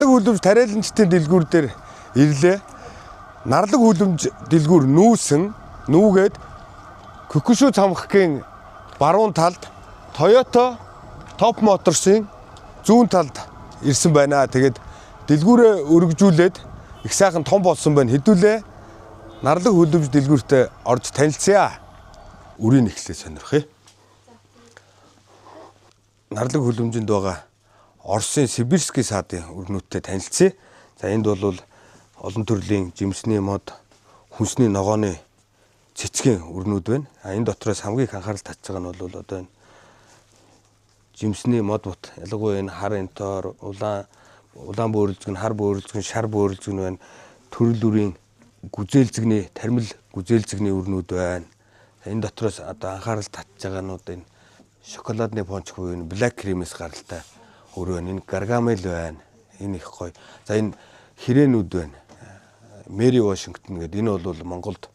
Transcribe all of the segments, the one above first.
хүлэмж тариаланчдын дэлгүүр дээр ирлээ. Нарлаг хүлэмж дэлгүүр нүүгээд Кокушү цамхгийн баруун талд Toyota Top Motors-ын зүүн талд ирсэн байна. Тэгээд дэлгүүрээ өргөжүүлээд их сайхан том болсон байна. Хэдүүлээ нарлаг хүлэмж дэлгүүртээ орж танилцъя. Үрийн эхлээ сонирхъя. Нарлаг хүлэмжинд байгаа Оросын Сибирский саадын өргөнүүдтэй танилцъя. За энд бол олон төрлийн жимсний мод, хүнсний ногооны цэцгийн өргөнүүд байна. Энэ дотроос хамгийн их анхаарал татж байгаа нь бол одоо энэ жимсний мод ялангуяа энэ хар энтоор, улаан бөөрөлцгөн, хар бөөрөлцгөн, шар бөөрөлцгөн байна. Төрөл бүрийн гүзээлзэгний, тармил гүзээлзэгний өргөнүүд байна. Энэ дотроос одоо анхаарал татж байгаа нь энэ шоколадны понч буюу энэ black cream-с гаралтай өрөө байна. Энэ гаргамел байна. Энэ их гоё. За энэ хэрээнүүд байна. Мэри Вашингтон гэдэг энэ бол Монголд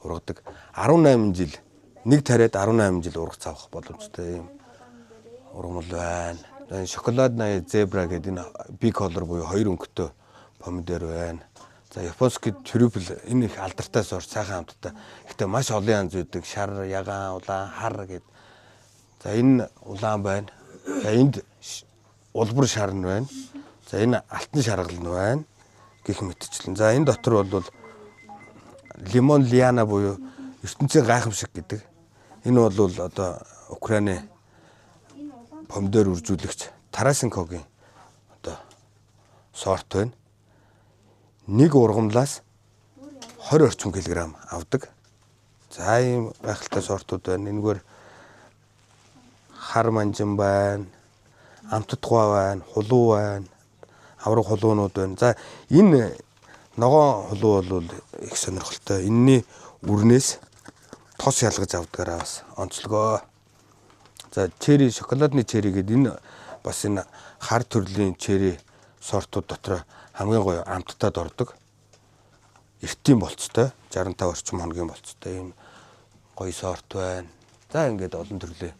ургадаг 18 жил нэг тариад 18 жил ургац авах боломжтой юм ургамал байна. Энэ шоколадны зебра гэдэг энэ big color буюу хоёр өнгөтэй помидор байна. За японский трюфл энэ их алдартай сорт сайхан амттай. Гэхдээ маш олон янз үүдэг шар, ягаан, улаан, хар гэдэг. За энэ улаан байна. За энд улбар шар нь байна. За энэ алтан шаргал нь байна. Гэх мэтчлэн. За энэ дотор бол лимон лиана буюу ертөнцийн гайхамшиг гэдэг. Энэ бол одоо Украины помидор үржүүлэгч Тарасенкогийн одоо сорт байна. Нэг ургамлаас 20 орчим килограмм авдаг. За ийм гайхалтай сортууд байна. Энэгээр хар манжин байна, амттгуй байна, хулуу байна, авраг хулуунууд байна. За энэ ногоон хулуу бол их сонирхолтой. Энэний үрнээс тос ялгаж авдгаараа бас онцлогоо. За черри, шоколадны черри гэдэг энэ бас энэ хар төрлийн черри сортууд дотор хамгийн гоё амттад ордог. Эртийн болцтой 65 орчим хоногийн болцтой ийм гоё сорт байна. За ингээд олон төрлийн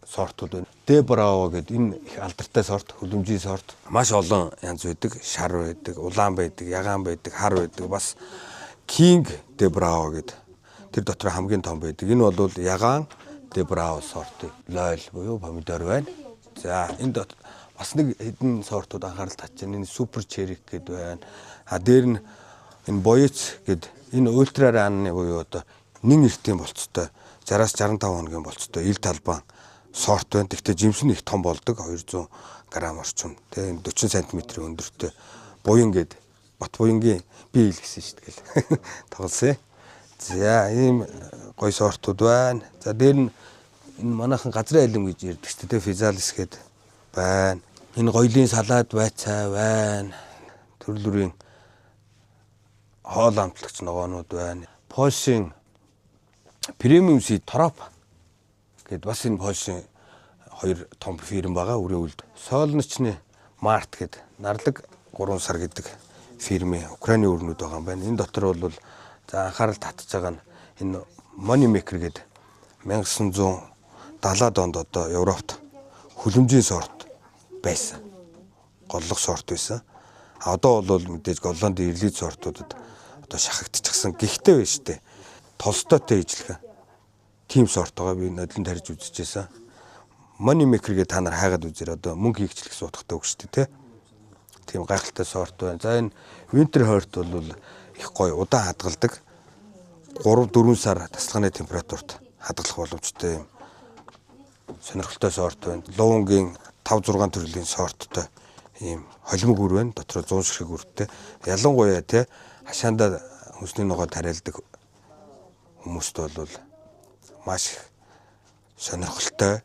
сортууд байна. Де Браво гэдэг энэ их алдартай сорт, хүлэмжийн сорт. Маш олон янз байдаг. Шар байдаг, улаан байдаг, ягаан байдаг, хар байдаг. Бас King De Bravo гэдэг. Тэр дотор хамгийн том байдаг. Энэ бол ягаан De Bravo сорт. Лойл буюу помидор байна. За энэ дотор бас нэг хэдэн сортууд анхаарал татж байна. Энэ супер черик гэдэг байна. Дээр нь энэ боёц гэдэг энэ ультра ранны буюу одоо нэн эртийн болцтой 60-аас 65 хоногийн болцтой ил талбан сорт байна. Гэхдээ жимс нь их том болдог 200 грамм орчим. Тэгээ 40 см өндөртэй буян гэдэг бат буянгийн бие ил гэсэн шүү дээ. Тоглосон. За ийм гоё сортууд байна. За дээр нь энэ манайхан газрын алим гэж ярьдаг шүү дээ. Физалис гэдэг байна. Энэ гоёлын салаад байцаа байна. Төрөл бүрийн хоол амтлагч ногоонууд байна. Польшийн премиум сид троп гэд бас энэ Польшийн хоёр том фирм байгаа өрөө үлд. Солночны март гэд нарлаг 3 сар гэдэг фирмийн Украины өрнүүд байгаа юм байна. Энэ дотор бол за анхаарал татж байгаа нь энэ Money Maker гэд 1970-аад онд одоо Европт хүлэмжийн сорт байсан. Голлох сорт байсан. Одоо бол мэдээж Голландын элит сортуудад одоо шахагдчихсан. Гэхдээ байна шүү дээ. Толстойтой ижлэх тим сорт байгаа. Би нодлон тарьж үзчихсэн. Money Maker гээ та нар хайгаад үзээр одоо мөнгө хийгчлэх суудахтай үг шүү дээ, тэ. Тийм гайхалтай сорт байна. За энэ Winter Heart бол их гоё удаан хадгалдаг. 3-4 сар тасалгааны температурт хадгалах боломжтой юм. Сонирхолтой сорт байна. Луунгийн 5-6 төрлийн сорттой ийм холимог үр байна. Дотроо 100 шиг үртэй. Ялангуяа тэ хашаандаа хүнсний ногоо тариалдаг хүмүүст бол маш сонирхолтой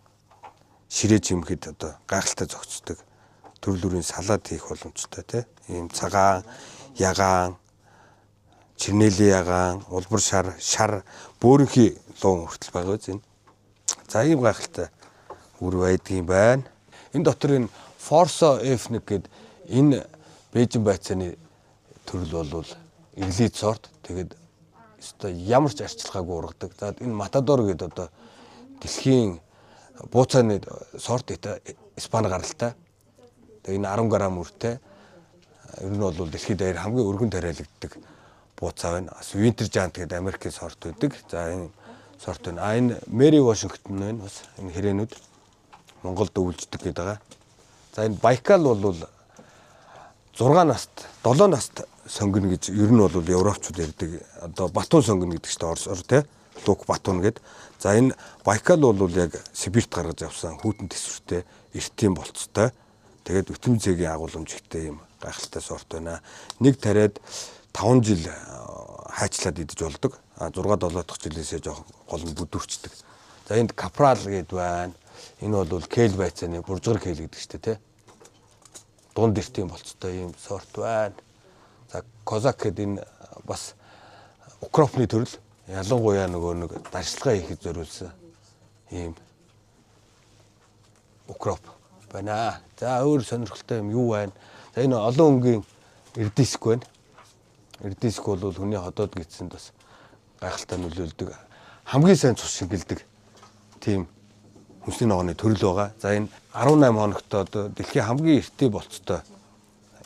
ширээ жимхэд одоо гайхалтай зохицдог төрөл бүрийн салаад хийх боломжтой тий. Ийм цагаан, ягаан, чирнэлийн ягаан, улбар шар, бөөрийнхий луун хүртэл байгаа үз энэ. За ийм гайхалтай үр байдгийн байна. Энэ дотор энэ Forza F1 гэдэг энэ Бээжин байцааны төрөл бол элит сорт. Тэгээд өстой ямар ч арчилгаагүй ургадаг. За энэ Matador гэдэг одоо дэлхийн бууцааны сорт Испани гаралтай. Тэгээ энэ 10 г үртэй ер нь бол дэлхийд даяар хамгийн өргөн тариалагддаг бууцаа байна. Бас Winter Giant гэдэг Америкийн сорт байдаг. За энэ сорт байна. Энэ Mary Washington байна. Бас энэ хэрээнүүд Монголд өвлждөг гэдэг байгаа. За энэ Байкал бол 6 наст, 7 наст сонгоно гэж ер нь бол европчууд ярьдаг. Одоо Батун сонгоно гэдэг чинь орсоор тий. Лук Батун гэдэг. За энэ Байкал бол яг Сибирт гаргаж авсан хүйтэн төсвөртэй эртийн болцтой. Тэгээд өтөм зээгийн агуулмжигтэй юм гайхалтай сорт байна. Нэг тариад 5 жил хайчлаад идэж болдог. 6-7 дахь жилээсээ жоох гол нь бүдүүрчдэг. За энд Капрал гэдэг байна. Энэ бол кейл байцааны буржгар кейл гэдэг чинь тий. Дунд эртийн болцтой юм сорт байна. За Козак гэдэг энэ бас укропны төрөл. Ялангуяа нөгөө нэг дарчилгаа хийхэд зориулсан ийм укроп байна. За өөр сонирхолтой юм юу байна? За энэ олон өнгийн эрдиск байна. Эрдиск бол хүний ходоод гидсэнд бас гайхалтай нөлөөлдөг. Хамгийн сайн цус шингэлдэг тийм хүнсний ногооны төрөл байгаа. За энэ 18 хоногт одоо дэлхийн хамгийн эртний болцтой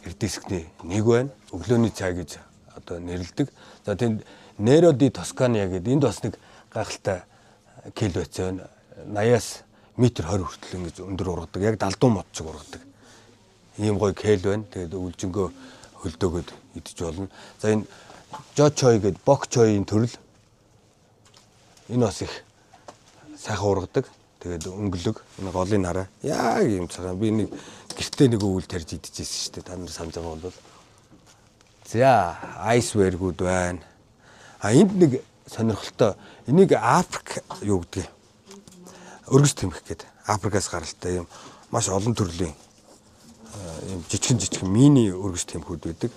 эрдискний нэг байна. Өглөөний цай гэж одоо нэрлэдэг. За тэнд Nero di Toscana гэдэг энд бас нэг гайхалтай кил байцаа байна. 80-аас метр 20 хүртэл ингэж өндөр ургадаг. Яг далдуу мод шиг ургадаг. Ийм гоё кил байна. Тэгээд өвлжөнгөө хөлдөөгөөд идэж болно. За энэ Жочой гэдэг бок чойн төрөл. Энэ бас их сайхан ургадаг. Тэгээд өнгөлөг энэ голын хараа. Яг ийм цагаан би нэг гэртээ нэг өвөл тарьж идчихсэн шүү дээ. Та нар санаж байгаа бол. За айсвэргүүд байна. Энд нэг сонирхолтой энийг Африк юу гэдэг өргөс тэмх гэдэг Африкаас гаралтай юм маш олон төрлийн юм жижигэн мини өргөс тэмхүүд байдаг.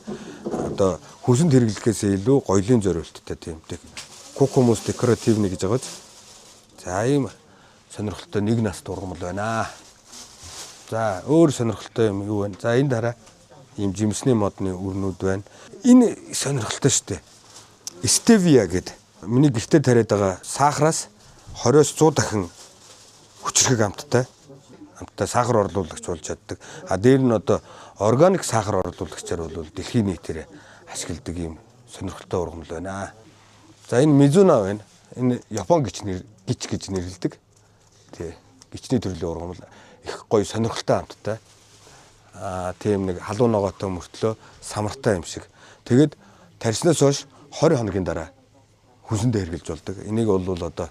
Одоо хүнсэнд хэрэглэхээс илүү гоёлын зориулттай тийм Cucumis decorativni гэж байгаа. За ийм сонирхолтой нэг наст ургамал байна. За өөр сонирхолтой юм юу вэ? За энэ дараа ийм жимсний модны өрнүүд байна. Энэ сонирхолтой шүү дээ. Stevia гэдэг. Миний гэртээ тариад байгаа сахараас 20-с 100 дахин хүчрхэг амттай сахар орлуулагч болж чаддаг. Дээр нь одоо органик сахар орлуулагчаар бол дэлхийн нийтээр ашигладаг юм сонирхолтой ургамал байна. За энэ Mizuno байна. Энэ Япон гич гэж нэрлэдэг. Тий. Гичний төрлийн ургамал их гоё сонирхолтой амттай. Тийм нэг халуун ногоотой мөртлөө самартай юм шиг. Тэгэд тарьснаас хойш 20 хоногийн дараа хүнсэндээ хэрглэж болдог. Энийг бол одоо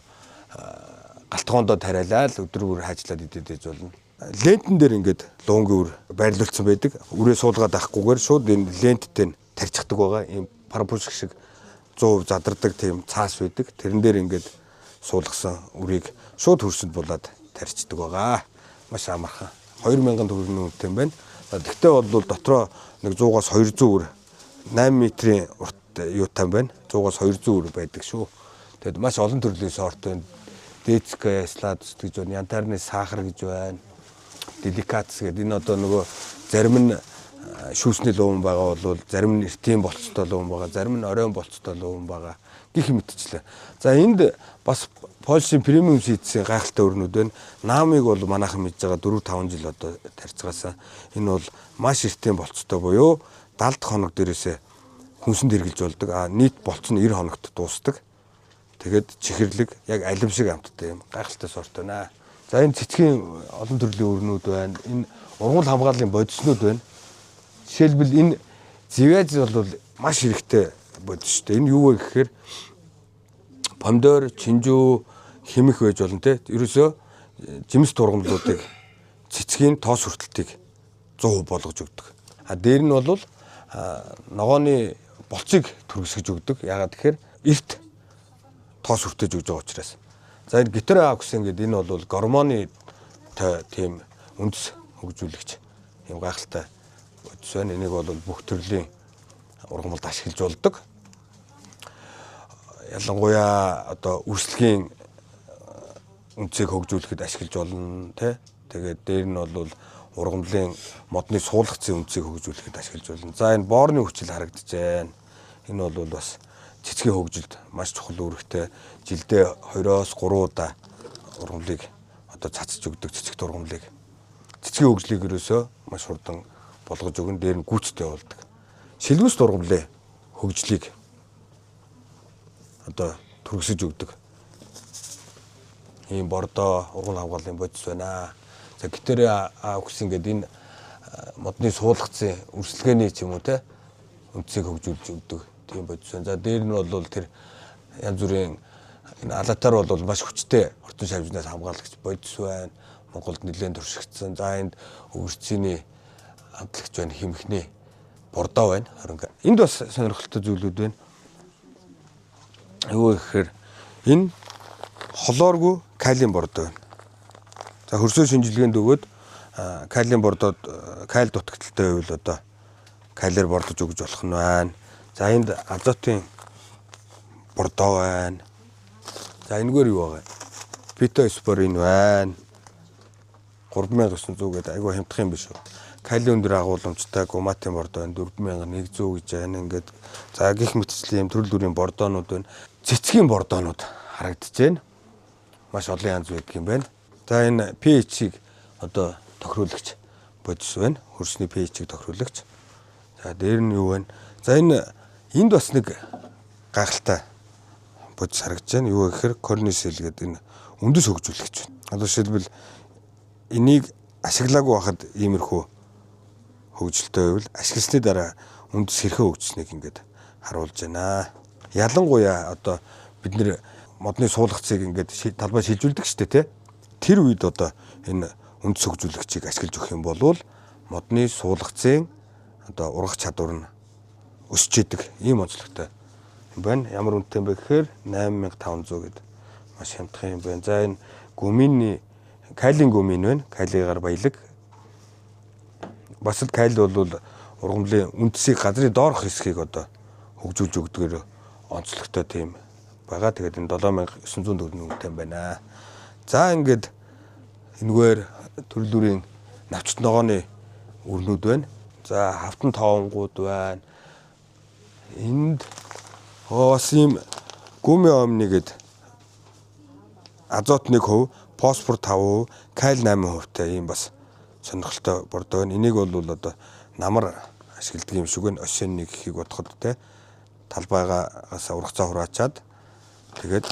галтгоондоо тариалаад өдрөөр хаачлаад идэж болно. Лентэн дээр ингээд луунгийн үр байрлуулсан байдаг. Үрээ суулгаад авахгүйгээр шууд энэ ленттэй тарьчихдаг байгаа. Ийм парапуш шиг 100% задардаг тийм цаас байдаг. Тэрэн дээр ингээд суулгасан үрийг шууд хөрсөнд булаад тарьчихдаг байгаа. Маш амархан. 2000 төгрөгийн үнэтэй юм байна. Тэгтээ бол дотроо нэг 100-аас 200 үр 8 метрийн урт юутай байна. 100-аас 200 үр байдаг шүү. Тэгэд маш олон төрлийн сорт байна. Детская сладус гэж байна. Янтарны сахар гэж байна. Деликатс гэдэг энэ одоо нөгөө зарим нь шүүсний луун байгаа бол зарим нь эртийн болцтой луун байгаа, зарим нь оройн болцтой луун байгаа гэх мэтчлээ. За энд бас Польшийн премиум шийдсэн гайхалтай өрнүүд байна. Наамыг бол манайхан мэдж байгаа 4-5 жил одоо тарьцгаасан. Энэ бол маш эртийн болцтой буюу 70 дахь хоног дээрээсээ хүнсэнд хэрглэж болдог. Нийт болц нь 90 хоногт дуусдаг. Тэгээд чихэрлэг яг алим шиг амттай юм. Гайхалтай сорт байна. За энэ цэцгийн олон төрлийн өрнүүд байна. Энэ ургамал хамгааллын бодиснууд байна. Жишээлбэл энэ зэвэж бол маш хэрэгтэй бодис шүү дээ. Энэ юу вэ гэхээр помидор, чинжүү, хэмэх байж болно те. Ерөөсөө жимс тургамлуудыг цэцгийн тоос хүртэлтийг 100% болгож өгдөг. Дээр нь бол ногооны болцыг түргэсгэж өгдөг. Яагаад тэгэхээр эрт тоос хүртэж өгж байгаа учраас. За энэ гитероксин гэдэг энэ бол гормоны тийм үндэс хөгжүүлэгч юм гайхалтай бодис байна. Энийг бол бүх төрлийн ургамалд ашиглаж болдог. Ялангуяа одоо үрслэгийн үнцийг хөгжүүлэхэд ашиглаж болно тий. Тэгээд дээр нь бол ургамлын модны суулгацын үнцийг хөгжүүлэхэд ашиглаж болно. За энэ боорны хүчил харагдаж байна. Энэ бол бас цэцгийн хөгжилд маш чухал үүрэгтэй. Жилдээ 2-3 удаа ургамлыг одоо цацж өгдөг цэцэгт ургамлыг. цэцгийн хөгжлийг ерөөсөө маш хурдан болгож өгөн дээр нь гүйцэтгэж явуулдаг. Шилбэс дургамлын хөгжлийг одоо төрөсөж өгдөг. Ийм бордоо урган хамгааллын бодис байна. За гитэр өгсөн гэдэг энэ модны суулгацын үрсэлгээний ч юм уу те үндсийг хөгжүүлж өгдөг. Тийм бодис байна. За дээр нь бол тэр янз бүрийн энэ алаатаар бол маш хүчтэй ортон шавжнаас хамгаалагч бодис байна. Монголд нэлээд туршигдсан. За энд өвөрцөний амтлагч байна, химхний бордоо байна. Энд бас сонирхолтой зүйлүүд байна. Юу гэхээр энэ холооргүй калиум бордоо байна. За хөрсөө шинжилгээнд өгөөд калиум бордоод каль дутагдaltaй байвал одоо калиар бордож өгж болох нь байна. За энд азотын бордоо байна. За энэгээр юу байгаа? Фитоспорин байна. 3900 гэдэг айгүй хямдах юм биш үү? Калиум дээр агуулмжтай гуматын бордоо байна. 4100 гэж байна. Ингээд за гих мэтчлийн төрөл бүрийн бордоонууд байна. Цэцгийн бордоонууд харагдаж байна. Маш олон янз байдаг юм байна. За энэ pH-ийг одоо тохируулагч бодис байна. Хөрсний pH-ийг тохируулагч. За дээр нь юу байна? За энд бас нэг гайхалтай бодис харагдаж байна. Юу гэхээр корнисел гэдэг энэ үндэс хөгжүүлэгч байна. Одоо жишээлбэл энийг ашиглаагүй байхад иймэрхүү хөгжилтэй байвал ашигласны дараа үндэс хэрхэн хөгжснэг ингээд харуулж байна. Ялангуяа одоо бид нэр модны суулгацыг ингээд талбай шилжүүлдэг шүү дээ, тэ. Тэр үед одоо энэ үндэс хөгжүүлэгчийг ашиглаж өгөх юм бол модны суулгацын одоо ургах чадвар нь өсч идэг ийм онцлогтой юм байна. Ямар үнэтэй юм бэ гэхээр 8500 гэдэг маш хямдхан юм байна. За энэ гумины калиум гумин байна. Калигаар баялаг. Бас л калий бол ургамлын үндэсийг газрын доорх хэсгийг одоо хөгжүүлж өгдөгөр онцлогтой тийм байгаа. Тэгээд энэ 7904 үнэтэй юм байна. За ингээд энэгээр төрөл бүрийн навчт ногооны өрнүүд байна. За хавтан тоонгууд байна. Энд бас ийм гуми омны гээд азот 1%, фосфор 5%, каль 8%тай ийм бас сонирхолтой бордоо байна. Энийг бол одоо намар ашигладаг юм шиг байна. Осенний гэхийг бодоход те талбайгаас ургацаа хураачаад тэгээд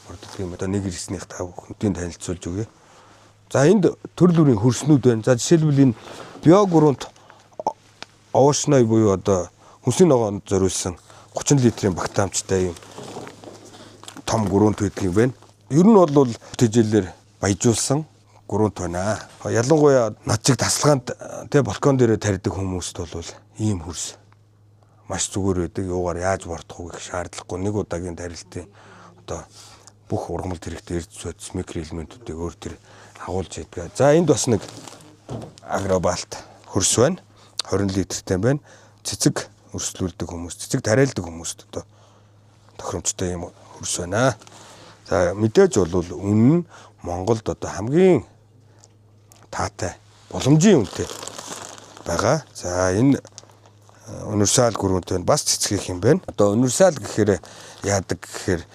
борддог юм. Одоо нэг ирснийх та бүхэнд танилцуулж өгье. За энд төрөл бүрийн хөрснүүд байна. За жишээлбэл энэ биогурунт оошной буюу одоо хүнсний ногоонд зориулсан 30 литрийн багтаамжтай юм том гурунт байдаг юм байна. Ер нь бол тэжээлээр баяжуулсан гурунт байна. Ялангуяа над чиг тасалгаанд тэ балкон дээр тарьдаг хүмүүст бол ийм хөрс маш зүгээр байдаг. Юугаар яаж бортох вэ гэх шаардлагагүй. Нэг удаагийн тарилтын одоо бүх ургамал хэрэгтэй эрдэс микроэлементүүдийг өөр төр агуулж идэг. За энд бас нэг агробалт хөрс байна. 20 литртэй байна. Цэцэг өрсөлдүүлдэг хүмүүс, цэцэг тариалдаг хүмүүст одоо тохиромжтой юм хөрс байна. За мэдээж бол үнэн нь Монголд одоо хамгийн таатай боломжийн үнэтэй байгаа. За энэ универсал гүрүүнт байна. Бас цэцгийнх юм байна. Одоо универсал гэхээр яадаг гэхээр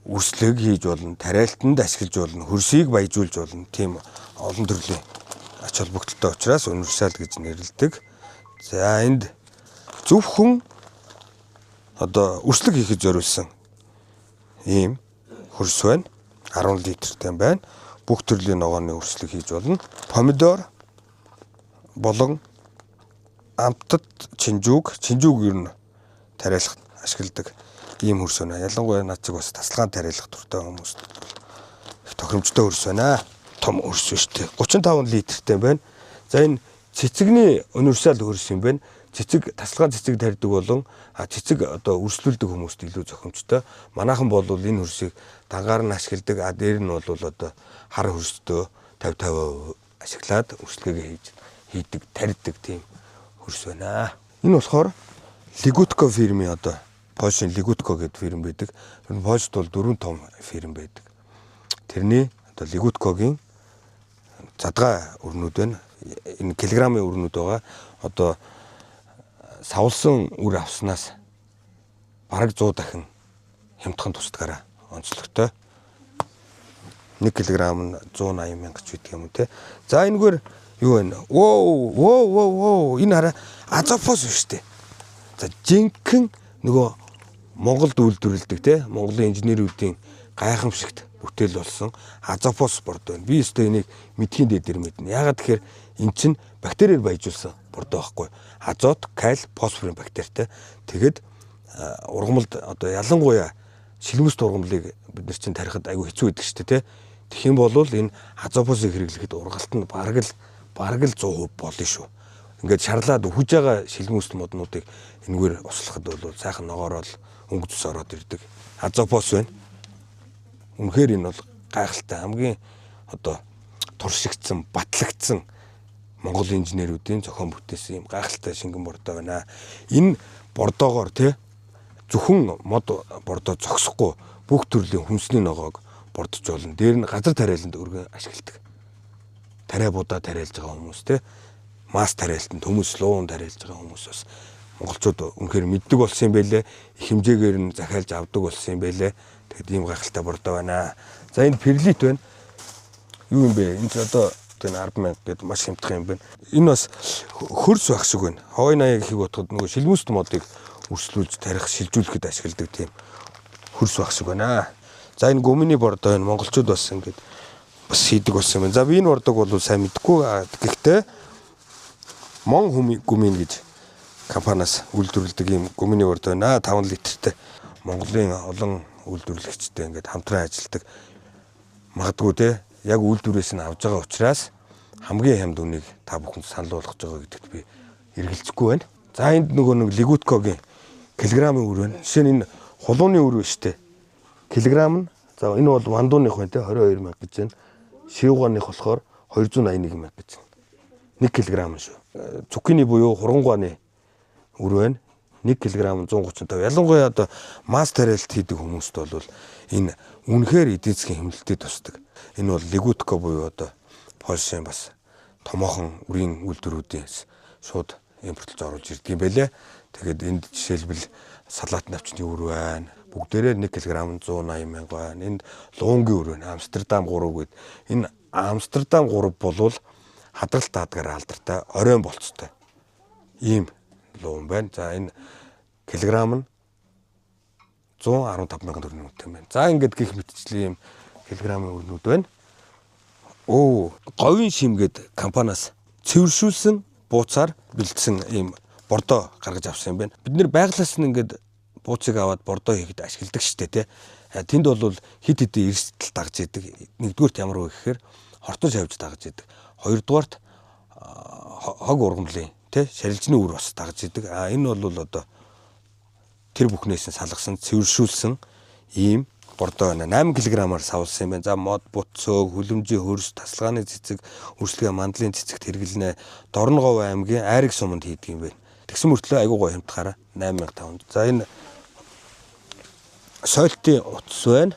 үрслэг хийж болно, тариалтанд ашиглаж болно, хөрсийг баяжуулж болно. Тийм олон төрлийн ач холбогдолтой учраас универсал гэж нэрлэдэг. За энд зөвхөн одоо үрслэг хийхэд зориулсан ийм хөрс байна. 10 литртэй байна. Бүх төрлийн ногооны үрслэг хийж болно. Помидор болон амттад чинжүүг ер нь тариалах ашигладаг ийм хөрс байна. Ялангуяа над чиг бас тасалгаан тариалах туртай хүмүүст их тохиромжтой хөрс байна. Том хөрс шүү дээ. 35 литртэй байна. За энэ цэцэгний универсал хөрс юм байна. Цэцэг тасалгаан цэцэг тарьдаг болон цэцэг одоо үрслүүлдэг хүмүүст илүү зохимжтой. Манайхан бол энэ хөрсийг дангаар нь ашигладаг. Дээр нь бол одоо хар хөрстөө 50% ашиглаад үрслэгээ хийдэг, тарьдаг тийм хөрс байна. Энэ болохоор Ligutco фирмийн одоо Польшийн Ligutco гэдэг фирм байдаг. Энэ Польшд бол 4 том фирм байдаг. Тэрний одоо Ligutco-гийн задгай өрнүүд байна. Энэ килограммын өрнүүд байгаа. Одоо савлсан үр авснаас бараг 100 дахин хямдхан тусдгаараа онцлогтой. 1 кг нь 180 мянга ч гэдэг юм уу те. За энэгээр юу вэ? Оо энэ хараа азофос биш те. За жинхэнэ нөгөө Монголд үйлдвэрлэдэг те Монголын инженерүүдийн гайхамшигт бүтээл болсон азофос бордоо байна. Би өөртөө энийг мэдхийн дээр мэднэ. Ягаад тэгэхээр эн чинь бактериэр баяжуулсан бордоо байхгүй. Азот, каль, фосфорын бактеритай. Тэгэд ургамалд одоо ялангуяа шилмэст ургамлыг бид нар чинь тарихад айгүй хэцүү байдаг шүү дээ те. Тэгэх юм бол энэ азофосыг хэрэглэхэд ургалт нь бараг л 100% болно шүү. Ингээд шарлаад үхэж байгаа шилмэст моднуудыг энэгээр услахад бол сайхан ногоорол өнгө цус ороод ирдэг. Азофос байна. Үнэхээр энэ бол гайхалтай хамгийн одоо туршигдсан, батлагдсан Монгол инженерүүдийн зохион бүтээсэн юм гайхалтай шингэн бордоо байна. Энэ бордоогоор те зөвхөн мод бордоо зогсохгүй бүх төрлийн хүнсний ногоог бордож болно. Дээр нь газар тариаланд өргөн ашигладаг. Тариа будаа тариалж байгаа хүмүүс те мас тариалтанд хүмүүс луун тариалж байгаа хүмүүс бас монголчууд үнэхээр мэддэг болсон юм байлээ. Их хэмжээгээр нь захиалж авдаг болсон юм байлээ. Тэгэд ийм гайхалтай бордоо байна. За энэ перлит байна. Юу юм бэ? Энэ ч одоо энэ 100000 гэдэг маш хямдхан юм байна. Энэ бас хөрс байх шиг байна. Хавай 80 гэхийг бодоход нөгөө шилмүст модыг өрслүүлж тарих, шилжүүлэхэд ашигладаг тийм хөрс байх шиг байна. За энэ гүмний бордоо энэ монголчууд бас ингээд бас хийдэг болсон юм байна. За би энэ бордоог бол сайн мэдгүй. Гэхдээ Мон гүмийн гэж компаниас үйлдвэрлэдэг ийм гүмний бордоо байна. 5 литртэй Монголын олон үйлдвэрлэгчтэй ингээд хамтран ажилладаг. Магадгүй те яг үйлдвэрээс нь авж байгаа учраас хамгийн хямд үнийг та бүхэнд санал болгож байгаа гэдэгт би эргэлзэхгүй байна. За энд нөгөө нэг лигуткогийн килограммын үр байна. Жишээ нь энэ хулууны үр биш те. Килограмм нь за энэ бол вандууных байна те 22000 гэж байна. Шивгооных болохоор 281000 гэж байна. 1 кг шүү. Цукини буюу хурангуаны үр байна. 1 кг 135. Ялангуяа одоо мас тариалт хийдэг хүмүүст бол энэ үнэхээр эдийн засгийн хэмнэлтэд тусдаг. Энэ бол лигутко буюу одоо Польшийн бас томоохон үрийн үйлдвэрүүдээс шууд импортлж оруулж ирдэг юм байлээ. Тэгээд энд жишээлбэл салаат навчны үр байна. Бүгдээрээ 1 кг 180 мянга байна. Энд луунгийн үр байна. Амстердам 3 гээд энэ Амстердам 3 болвол хадгалт даадгаар алдартай оройн болцтой. Ийм луун байна. За энэ килограмм нь 115,000 төгрөгийн үнэтэй байна. За ингээд гих мэтчлийн ийм килограммын өрнүүд байна. Говийн шим гээд компаниас цэвэршүүлсэн бууцаар бэлдсэн ийм бордоо гаргаж авсан юм байна. Бид нэр байглаас нь ингээд бууцыг аваад бордоо хийхэд ашигладаг штэ тий. Тэнд бол хит хитийн эрсдэл дагж идэг. Нэгдүгürt ямар вэ гэхээр хортон шавж дагж идэг. Хоёрдугаарт хог ургамлын тий шарилжны үр бас дагж идэг. Энэ бол одоо тэр бүхнээс нь салгасан цэвэршүүлсэн ийм бордоо байна. 8 кг-аар савлсан юм байна. За мод, бут, цөг, хүлэмжийн хөрс, тасалгааны цэцэг, үржлэгээ мандлын цэцэгт хэрэглэнэ. Дорноговь аймгийн Айраг суманд хийдэг юм байна. Тэгсэн мөртлөө айгуу гоё хямдхаараа 8500. За энэ сойлтын утас байна.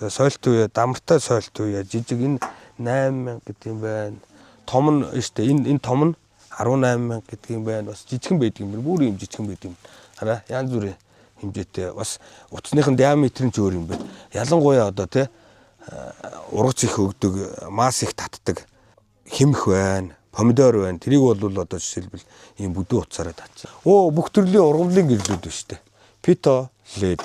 За сойлт үе, дамартай сойлт үе, жижиг энэ 8000 гэдэг юм байна. Том нь штэ энэ том нь 18000 гэдэг юм байна. Бас жижигхэн байдаг юм байна. Бүр юм жижигхэн байдаг юм. Хараа янз бүрийн хэмжээтэй бас утасныхын диаметр нь ч өөр юм байна. Ялангуяа одоо тий ургац их өгдөг, мас их татдаг хэмх байна, помидор байна. Тэрийг бол одоо жишээлбэл ийм бүдүүн утсаараа татчих. Бүх төрлийн ургамлын гэрлүүд байна шүү дээ. Пито, лед.